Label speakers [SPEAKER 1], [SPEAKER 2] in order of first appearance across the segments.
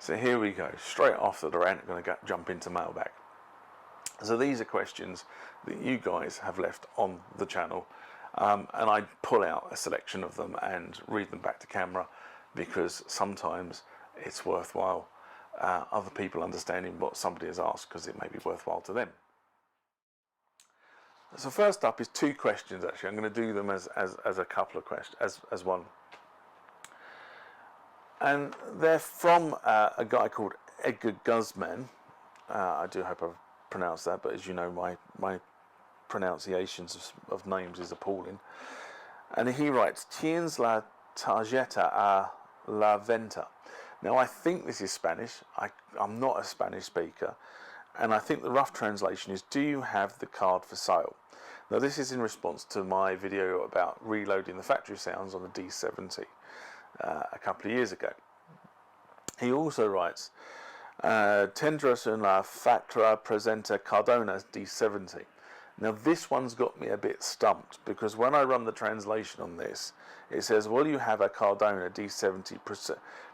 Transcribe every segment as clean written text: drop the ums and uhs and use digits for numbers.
[SPEAKER 1] So here we go, straight off the rant, going to jump into Mailbag. So these are questions that you guys have left on the channel, and I pull out a selection of them and read them back to camera, because sometimes it's worthwhile other people understanding what somebody has asked, because it may be worthwhile to them. So first up is two questions. Actually, I'm going to do them as a couple of questions, as one. And they're from a guy called Edgar Guzman. I do hope I've pronounced that, but as you know, my pronunciations of names is appalling. And he writes, "Tienes la tarjeta a la venta." Now, I think this is Spanish. I'm not a Spanish speaker, and I think the rough translation is, "Do you have the card for sale?" Now, this is in response to my video about reloading the factory sounds on the D-70 a couple of years ago. He also writes, "Tendrás una factura presenta Cardona D-70." Now, this one's got me a bit stumped, because when I run the translation on this, it says, "Will you have a Cardona D-70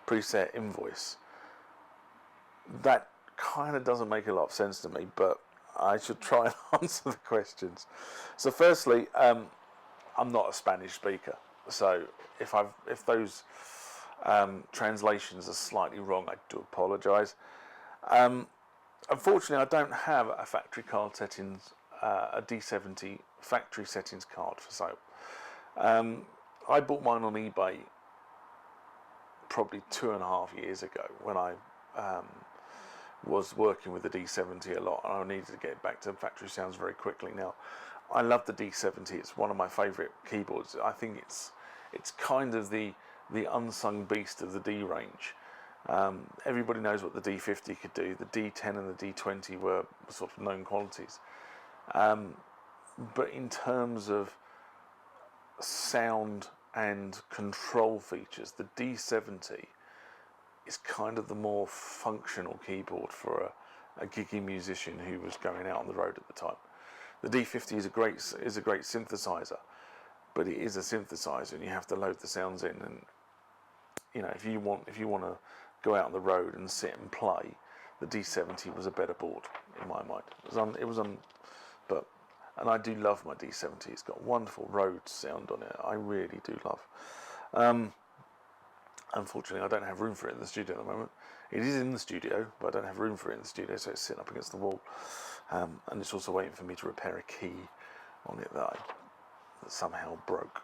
[SPEAKER 1] preset invoice?" That kind of doesn't make a lot of sense to me, but I should try and answer the questions. So firstly, I'm not a Spanish speaker, so if those translations are slightly wrong, I do apologise. Unfortunately, I don't have a factory card settings, a D-70 factory settings card for sale. I bought mine on eBay probably 2.5 years ago, when I was working with the D-70 a lot, and I needed to get back to factory sounds very quickly. Now, I love the D-70. It's one of my favourite keyboards. I think it's kind of the unsung beast of the D range. Everybody knows what the D-50 could do. The D-10 and the D-20 were sort of known qualities. But in terms of sound and control features, the D-70 is kind of the more functional keyboard for a giggy musician who was going out on the road at the time. The D-50 is a great synthesizer, but it is a synthesizer, and you have to load the sounds in. And you know, if you want to go out on the road and sit and play, the D-70 was a better board in my mind. And I do love my D-70. It's got wonderful Rhodes sound on it. I really do love. Unfortunately, I don't have room for it in the studio at the moment. It is in the studio, but I don't have room for it in the studio, so it's sitting up against the wall. And it's also waiting for me to repair a key on it that somehow broke.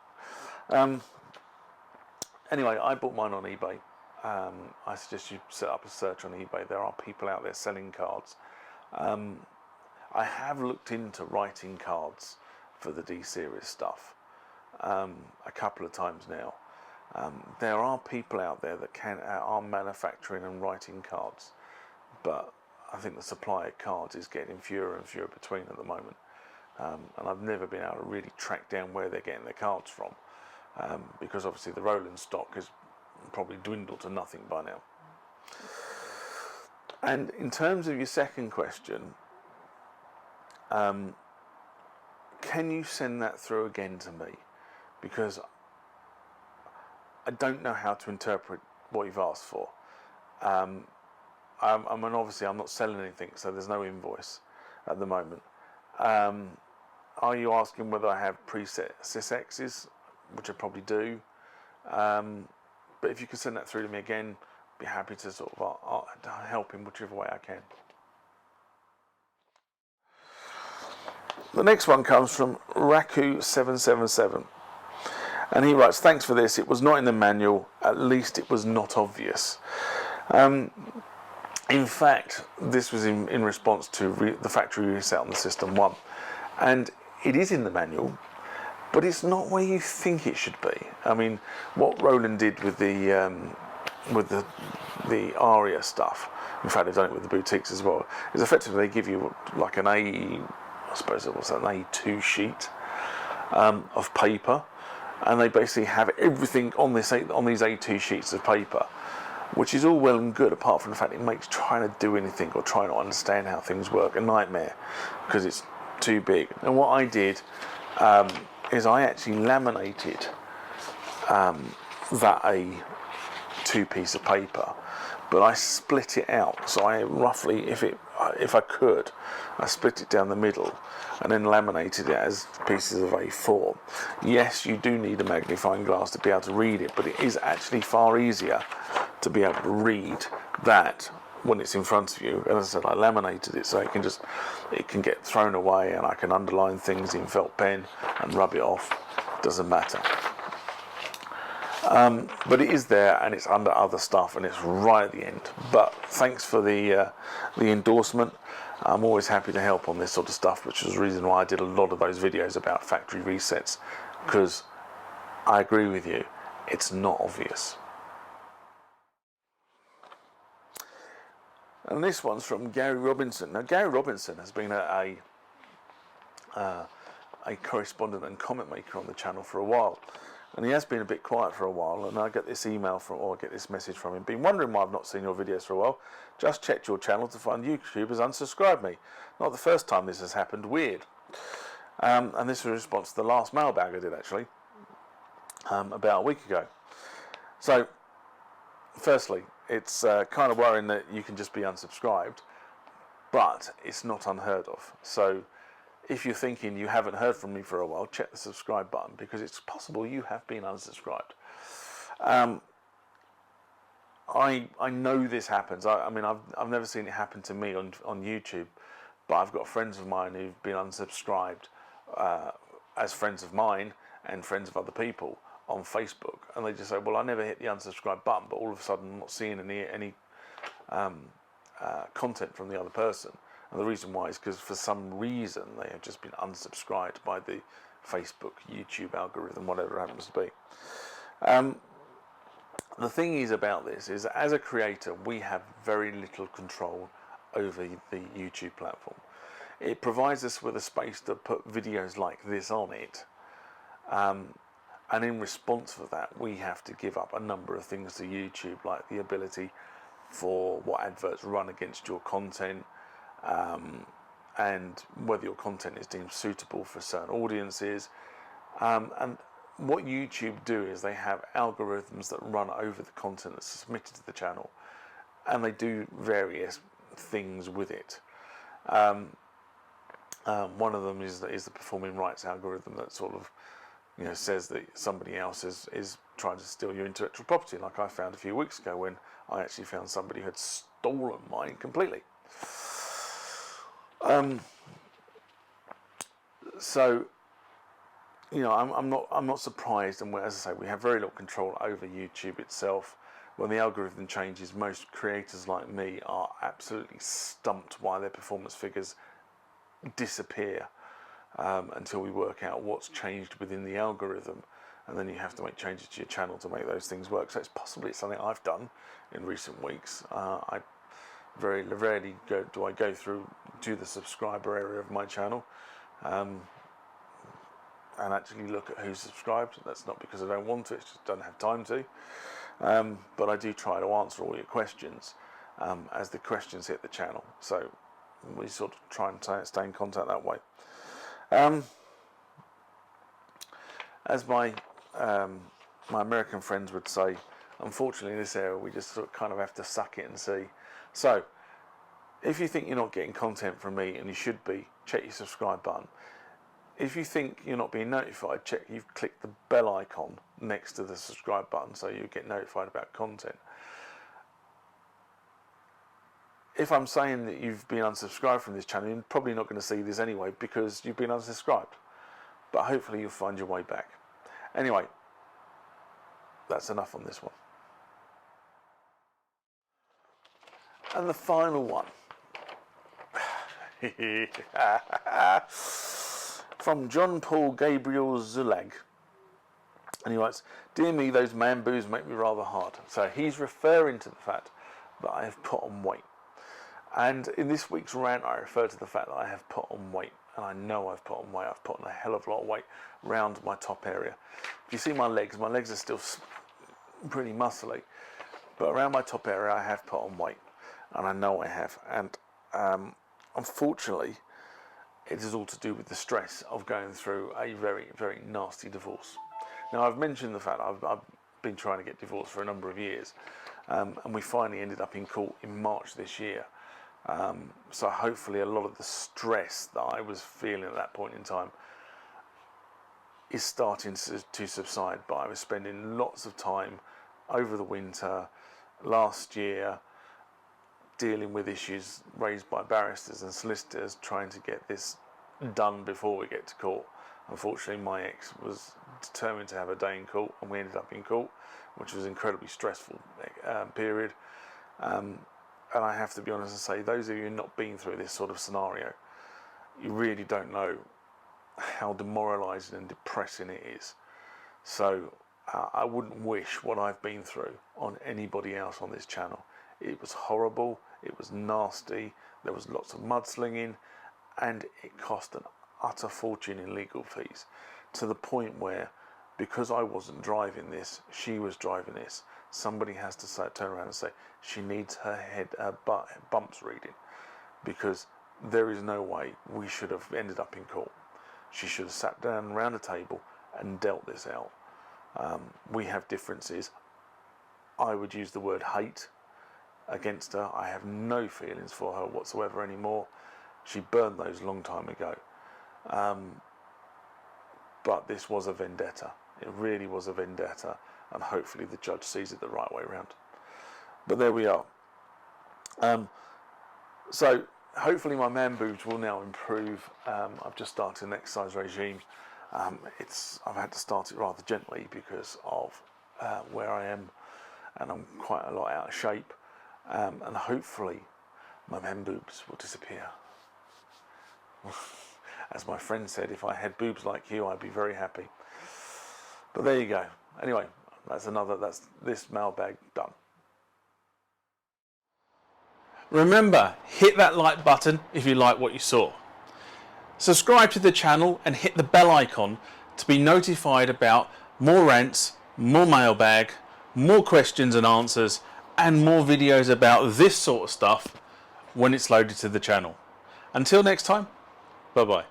[SPEAKER 1] Anyway, I bought mine on eBay. I suggest you set up a search on eBay. There are people out there selling cards. I have looked into writing cards for the D-series stuff a couple of times now. There are people out there that are manufacturing and writing cards, but I think the supply of cards is getting fewer and fewer between at the moment, and I've never been able to really track down where they're getting their cards from, because obviously the rolling stock has probably dwindled to nothing by now. And in terms of your second question, can you send that through again to me, because I don't know how to interpret what you've asked for. I mean, obviously I'm not selling anything, so there's no invoice at the moment. Are you asking whether I have preset SysXs, which I probably do? But if you could send that through to me again, I'd be happy to sort of help in whichever way I can. The next one comes from Raku777. And he writes, "Thanks for this. It was not in the manual. At least it was not obvious." In fact, this was in response to the factory reset on the System-1. And it is in the manual, but it's not where you think it should be. I mean, what Roland did with the ARIA stuff, in fact they've done it with the boutiques as well, is effectively they give you like an I suppose it was an A2 sheet of paper, and they basically have everything on these A2 sheets of paper, which is all well and good, apart from the fact it makes trying to do anything or trying to understand how things work a nightmare, because it's too big. And what I did is I actually laminated that A2 piece of paper, but I split it out. So I roughly, if I could, I split it down the middle and then laminated it as pieces of A4. Yes, you do need a magnifying glass to be able to read it, but it is actually far easier to be able to read that when it's in front of you. And as I said, I laminated it so it can get thrown away, and I can underline things in felt pen and rub it off. Doesn't matter. But it is there, and it's under other stuff, and it's right at the end. But thanks for the endorsement. I'm always happy to help on this sort of stuff, which is the reason why I did a lot of those videos about factory resets, because I agree with you, it's not obvious. And this one's from Gary Robinson. Now, Gary Robinson has been a correspondent and comment maker on the channel for a while, and he has been a bit quiet for a while, and I get this message from him. Been wondering why I've not seen your videos for a while. Just checked your channel to find YouTube has unsubscribed me. Not the first time this has happened. Weird. And this was a response to the last mailbag I did, actually, about a week ago. So, firstly, it's kind of worrying that you can just be unsubscribed, but it's not unheard of. So if you're thinking you haven't heard from me for a while, check the subscribe button, because it's possible you have been unsubscribed. I know this happens. I mean, I've never seen it happen to me on YouTube, but I've got friends of mine who've been unsubscribed as friends of mine and friends of other people on Facebook, and they just say, well, I never hit the unsubscribe button, but all of a sudden I'm not seeing any content from the other person. And the reason why is because for some reason they have just been unsubscribed by the Facebook, YouTube algorithm, whatever it happens to be. The thing is about this is, as a creator, we have very little control over the YouTube platform. It provides us with a space to put videos like this on it. And in response for that, we have to give up a number of things to YouTube, like the ability for what adverts run against your content, and whether your content is deemed suitable for certain audiences. And what YouTube do is they have algorithms that run over the content that's submitted to the channel, and they do various things with it. One of them is the performing rights algorithm that sort of, says that somebody else is trying to steal your intellectual property, like I found a few weeks ago when I actually found somebody who had stolen mine completely. So, I'm not surprised, and as I say, we have very little control over YouTube itself. When the algorithm changes, most creators like me are absolutely stumped why their performance figures disappear. Until we work out what's changed within the algorithm, and then you have to make changes to your channel to make those things work. So it's possibly something I've done in recent weeks. I very rarely go through to the subscriber area of my channel and actually look at who's subscribed. That's not because I don't want to, it's just don't have time to. But I do try to answer all your questions as the questions hit the channel. So we sort of try and stay in contact that way. As my American friends would say, unfortunately in this area we just sort of kind of have to suck it and see. So if you think you're not getting content from me, and you should be, check your subscribe button. If you think you're not being notified, check you've clicked the bell icon next to the subscribe button so you get notified about content. If I'm saying that you've been unsubscribed from this channel, you're probably not going to see this anyway, because you've been unsubscribed. But hopefully you'll find your way back. Anyway, that's enough on this one. And the final one. From John Paul Gabriel Zulag. And he writes, "Dear me, those manboobs make me rather hard." So he's referring to the fact that I have put on weight. And in this week's rant, I refer to the fact that I have put on weight. And I know I've put on weight. I've put on a hell of a lot of weight around my top area. If you see my legs are still pretty muscly. But around my top area, I have put on weight. And I know I have. And unfortunately, it is all to do with the stress of going through a very, very nasty divorce. Now, I've mentioned the fact I've been trying to get divorced for a number of years. and we finally ended up in court in March this year. So hopefully a lot of the stress that I was feeling at that point in time is starting to subside, but I was spending lots of time over the winter last year dealing with issues raised by barristers and solicitors trying to get this done before we get to court. Unfortunately, my ex was determined to have a day in court, and we ended up in court, which was an incredibly stressful period. And I have to be honest and say, those of you who have not been through this sort of scenario, you really don't know how demoralising and depressing it is. So I wouldn't wish what I've been through on anybody else on this channel. It was horrible, it was nasty, there was lots of mudslinging, and it cost an utter fortune in legal fees, to the point where, because I wasn't driving this, she was driving this, somebody has to turn around and say she needs her bumps reading, because there is no way we should have ended up in court. She should have sat down around a table and dealt this out. We have differences. I would use the word hate against her. I have no feelings for her whatsoever anymore. She burned those a long time ago. But this was a vendetta. It really was a vendetta, and hopefully the judge sees it the right way around. But there we are. So hopefully my man boobs will now improve. I've just started an exercise regime. I've had to start it rather gently because of where I am, and I'm quite a lot out of shape. And hopefully my man boobs will disappear. As my friend said, if I had boobs like you, I'd be very happy. But there you go. Anyway, that's this mailbag done. Remember, hit that like button if you like what you saw. Subscribe to the channel and hit the bell icon to be notified about more rants, more mailbag, more questions and answers, and more videos about this sort of stuff when it's loaded to the channel. Until next time, bye bye.